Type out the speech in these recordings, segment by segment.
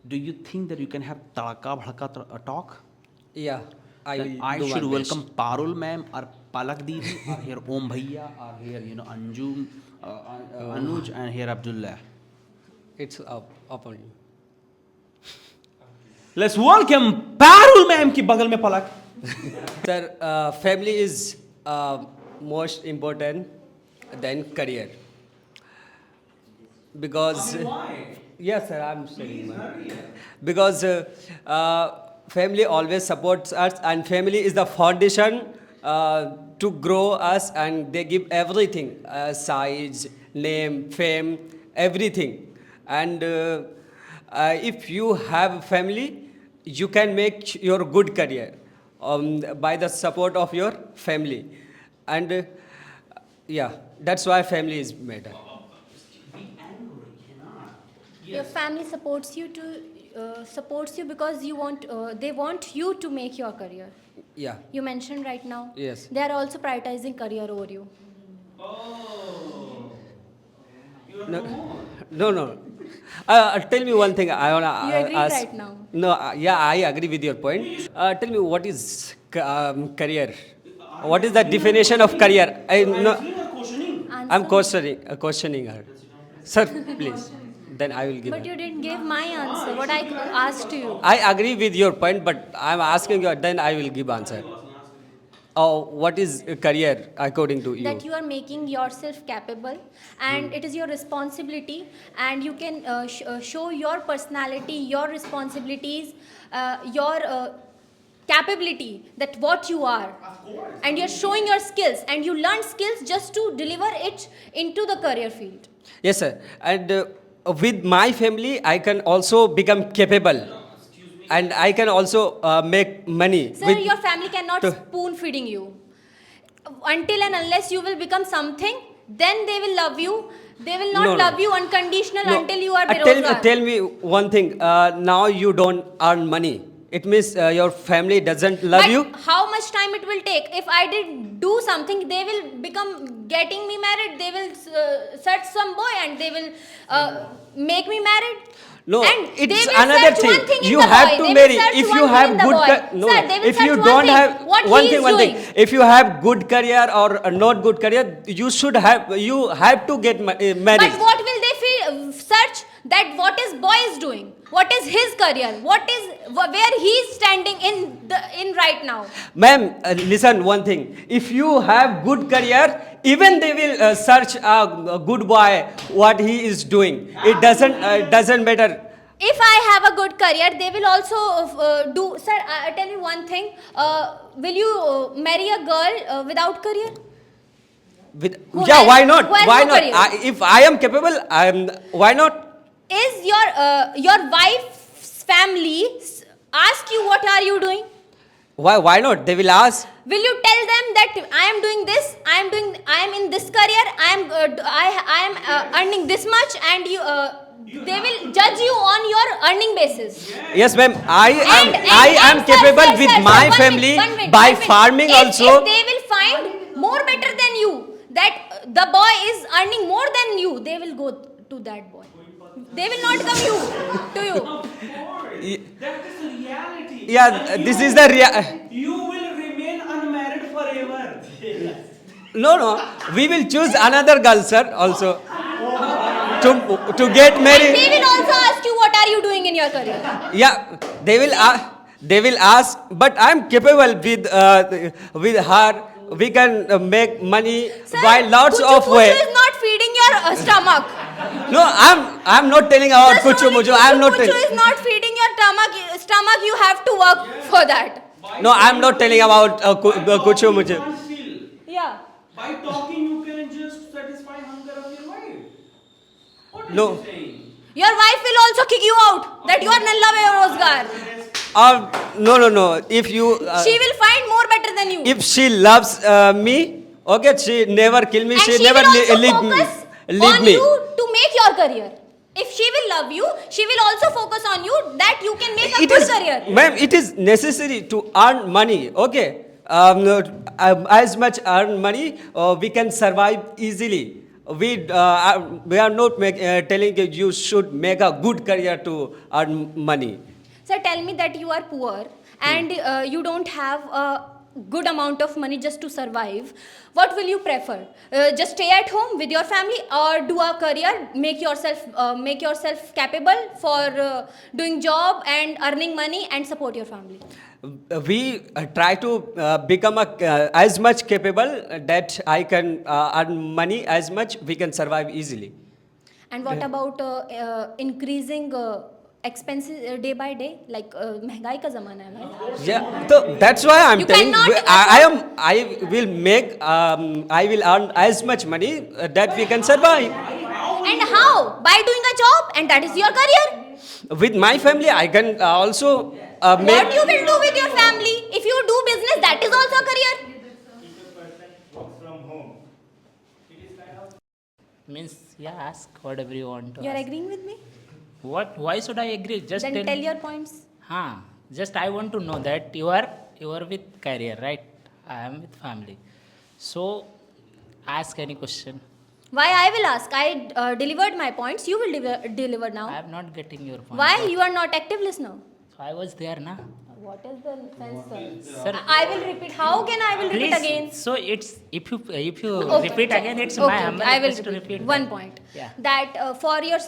do you think that you can have tadka bhadka talk? Yeah, I Then will I do should my best. welcome Parul ma'am or Palak Didi or here Om Bhaiya or here Anjum, Anuj and here Abdullah. It's up upon you. Let's welcome Parul ma'am ki bagal mein Palak. Sir, family is most important than career. Because yes, sir, I'm saying because family always supports us, and family is the foundation to grow us, and they give everything, size, name, fame, everything. And if you have family, you can make your good career by the support of your family. And yeah, that's why family is matter. Your family supports you because they want you to make your career. Yeah. You mentioned right now. Yes. They are also prioritizing career over you. No, no. Tell me one thing. I wanna You agree ask. right now? No, yeah, I agree with your point. Tell me what is career? What is the definition of career? No, I'm questioning her. Sir, please. Then I will give. But her. you didn't give my answer. What I asked you. I agree with your point, but I'm asking you. Then I will give answer. Oh, what is a career according to you? That you are making yourself capable, and it is your responsibility, and you can show your personality, your responsibilities, your capability, that what you are, and you're showing your skills, and you learn skills just to deliver it into the career field. Yes, sir. And with my family, I can also become capable, and I can also make money. Sir, with your family cannot to- spoon feeding you. Until and unless you will become something, then they will love you. They will not No, no. love you unconditional No, until you are tell me one thing. Now you don't earn money. It means your family doesn't love But you. how much time it will take? If I did do something, they will become getting me married. They will search some boy and they will make me married. No, and it's they will another search thing. One thing in You the have boy. to They will marry. search If one you thing have in the good, boy. no, Sir, they will if you search one don't thing, have what one he thing, is one thing. doing. If you have good career or a not good career, you have to get married. But what will they search? That what is boy is doing? What is his career? Where he is standing in right now? Ma'am, listen one thing. If you have good career, even they will search a good boy what he is doing. It doesn't matter. If I have a good career, they will also do. Sir, I tell you one thing. Will you marry a girl without career? Who Yeah, has- why not? who has Why no not? career? If I am capable, why not? Is your wife's family ask you what are you doing? Why not? They will ask. Will you tell them that I am doing this? I am in this career. I am earning this much, and they will judge you on your earning basis. Yes, ma'am. I am sir, capable sir, with sir, my sir, family one minute, by one minute. farming If also. they will find more better than you, that the boy is earning more than you, they will go to that boy. They will not come to you. That is reality. Yeah, And this is the You will remain unmarried forever. No. We will choose another girl, sir. Also to get And married. they will also ask you what are you doing in your career. Yeah, they will ask, but I'm capable with her. We can make money Sir, by lots kuchu of kuchu ways. is not feeding your stomach. No, I'm not telling about Just kuchu only muchu. I'm not kuchu telling. is not feeding your stomach. You have to work for that. No, I'm not telling about kuchu muchu. You can't feel. Yeah. By talking, you can just satisfy hunger of your wife. What No. are you saying? Your wife will also kick you out. That you are Nalla Berozgar. No. If you She will find more better than you. if she loves me, okay, she never kill me. And She she never will also leave focus on me. you to make your career. If she will love you, she will also focus on you that you can make a good career. Ma'am, it is necessary to earn money. Okay, as much earn money, we can survive easily. we are not telling you should make a good career to earn money. Sir, tell me that you are poor and you don't have a good amount of money just to survive. What will you prefer? Just stay at home with your family, or do a career, make yourself capable for doing job and earning money and support your family? We try to become as much capable that I can earn money as much we can survive easily. And what about increasing expenses day by day? Like महंगाई का ज़माना है भाई. Yeah, so that's why I'm You telling. cannot I will make. I will earn as much money that we can survive. And how? By doing a job, and that is your career. With my family, I can also What make. you will do with your family? If you do business, that is also a career. Means, yeah, ask whatever you want to You are ask. agreeing with me? What? Why should I agree? Just Then tell tell me. your points. Just I want to know that you are with career, right? I am with family. So ask any question. Why I will ask? I delivered my points. You will deliver I now. am not getting your point. Why you are not active listener? So I was there, na? What is the sense, sir? Sir, I will repeat. How can I will repeat please. again? So it's if you Okay. repeat again, it's Okay, my humble I will request to repeat repeat. one that. point. Yeah. That for your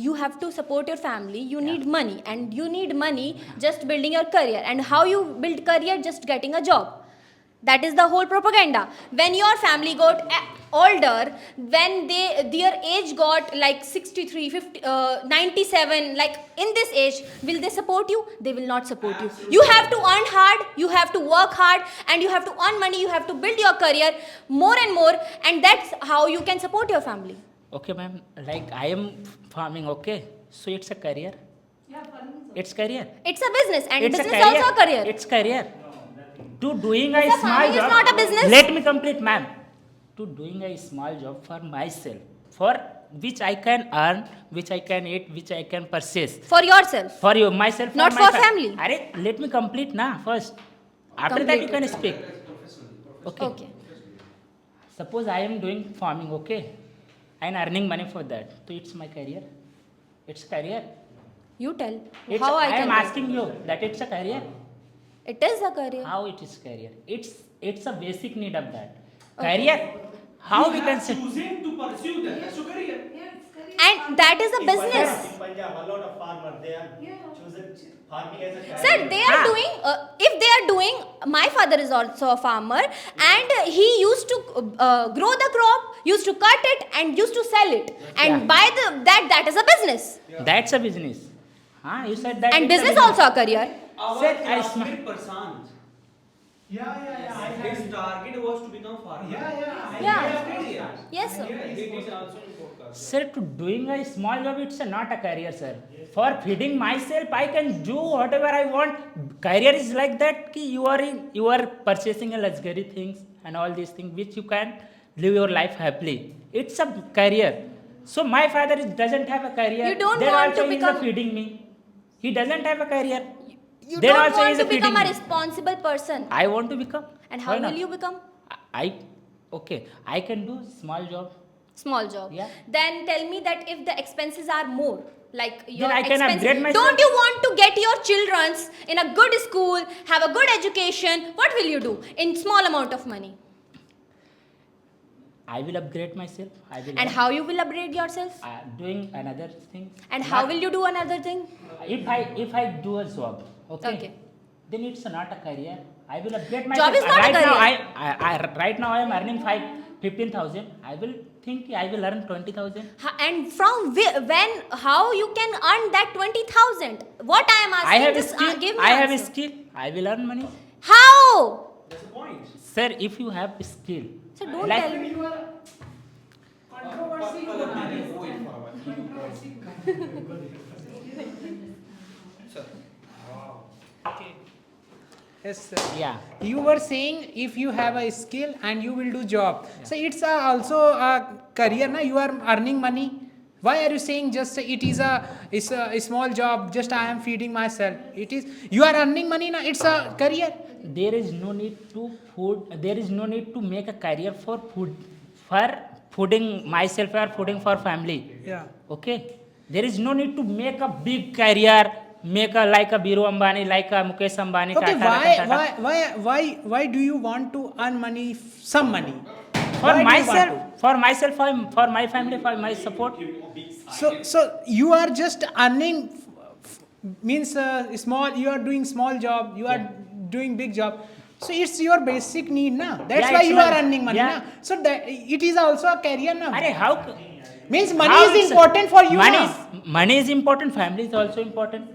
you have to support your family. You need money, and you need money just building your career. And how you build career? Just getting a job. That is the whole propaganda. When your family got older, when their age got like 63, 50, 97, like in this age, will they support you? They will not support you. You have to earn hard, you have to work hard, and you have to earn money, you have to build your career more and more, and that's how you can support your family. Okay, ma'am. Like I am farming. Okay, so it's a career. It's career. It's a business, and It's business also a career. It's career. To doing Sir, a small farming is job. not a business. Let me complete, ma'am. To doing a small job for myself, for which I can earn, which I can eat, which I can purchase. For yourself. For you, myself. Not my for family. Arre, let me complete na first. After that you Complete can speak. Okay. Okay. Suppose I am doing farming, okay, and earning money for that. So it's my career. It's career. You tell. It's How I I can am do. asking you that it's a career. It is a career. How it is career? It's a basic need of that. Career. How we can say? Choosing to pursue that. That's your career. And that is a business. In Punjab, a lot of farmers, they are choosing farming as a career. Sir, they are doing, if they are doing, my father is also a farmer, and he used to grow the crop, used to cut it, and used to sell it. And Yeah. by that is a business. That's a business. You said that. And it's a business also a career. Sir, I smell. Prasant. His target was to become farmer. Yeah. Yes, sir. Sir, to doing a small job, it's not a career, sir. For feeding myself, I can do whatever I want. Career is like that. Ki you are purchasing a luxury things and all these things which you can live your life happily. It's a career. So my father doesn't have a career. You don't then want to also he is become- feeding me. He doesn't have a career. You Then don't also he want is to become feeding a me. responsible person. I want to become. And Why how not? will you become? I can do small job. Small job. Yeah. Then tell me that if the expenses are more, like your I can expense- upgrade myself. Don't you want to get your children's in a good school, have a good education? What will you do in small amount of money? I will upgrade myself. I will. And how you will upgrade yourself? Doing another thing. And how Not- will you do another thing? If I do a job, Okay. then it's not a career. I will upgrade myself. Job is not a right Now, career. right now I am earning 15,000. I will think I will earn 20,000. And from when, how you can earn that 20,000? What I am asking, I have a just skill. give me I have a answer. skill. I will earn money. How? That's the point. Sir, if you have a skill, So don't like tell me. Yes, sir. yeah, You were saying if you have a skill and you will do job. So it's also a career, na? You are earning money. Why are you saying just it's a small job? Just I am feeding myself. It is you are earning money, na? It's a career. there is no need to food. There is no need to make a career for feeding myself or feeding for family. Yeah. Okay, there is no need to make a big career, make a like a Biru Ambani, like a Mukesh Ambani. Okay, Tata, Ratan Tata. why do you want to earn money, some money? For Why do you want myself, for myself, for my family, for my support. So you are just earning, means small. You are doing small job. You are doing big job. So it's your basic need, na. That's Yeah, why it's you my- are earning money, yeah. na. So that it is also a career, na. Arey, how? Means money how is it's- important for you, Money na. is, money is important. Family is also important.